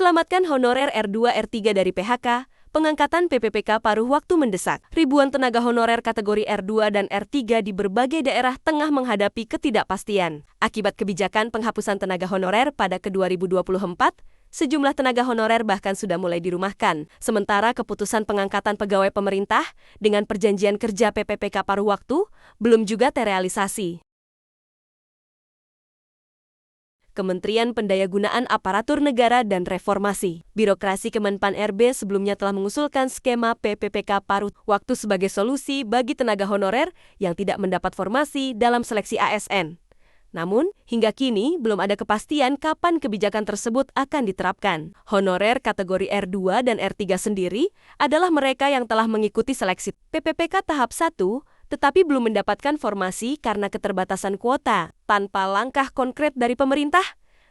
Selamatkan honorer R2 R3 dari PHK, pengangkatan PPPK paruh waktu mendesak. Ribuan tenaga honorer kategori R2 dan R3 di berbagai daerah tengah menghadapi ketidakpastian. Akibat kebijakan penghapusan tenaga honorer pada ke-2024, sejumlah tenaga honorer bahkan sudah mulai dirumahkan. Sementara keputusan pengangkatan pegawai pemerintah dengan perjanjian kerja PPPK paruh waktu belum juga terrealisasi. Kementerian Pendayagunaan Aparatur Negara dan Reformasi. Birokrasi Kemenpan RB sebelumnya telah mengusulkan skema PPPK paruh waktu sebagai solusi bagi tenaga honorer yang tidak mendapat formasi dalam seleksi ASN. Namun, hingga kini belum ada kepastian kapan kebijakan tersebut akan diterapkan. Honorer kategori R2 dan R3 sendiri adalah mereka yang telah mengikuti seleksi PPPK tahap 1, tetapi belum mendapatkan formasi karena keterbatasan kuota. Tanpa langkah konkret dari pemerintah,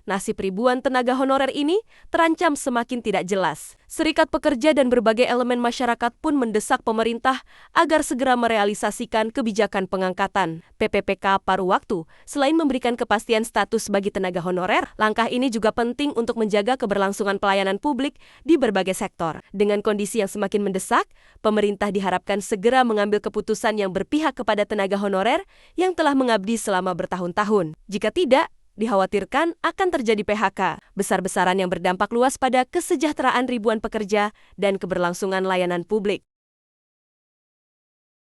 nasib ribuan tenaga honorer ini terancam semakin tidak jelas. Serikat pekerja dan berbagai elemen masyarakat pun mendesak pemerintah agar segera merealisasikan kebijakan pengangkatan PPPK paruh waktu. Selain memberikan kepastian status bagi tenaga honorer, langkah ini juga penting untuk menjaga keberlangsungan pelayanan publik di berbagai sektor. Dengan kondisi yang semakin mendesak, pemerintah diharapkan segera mengambil keputusan yang berpihak kepada tenaga honorer yang telah mengabdi selama bertahun-tahun. Jika tidak, dikhawatirkan akan terjadi PHK besar-besaran yang berdampak luas pada kesejahteraan ribuan pekerja dan keberlangsungan layanan publik.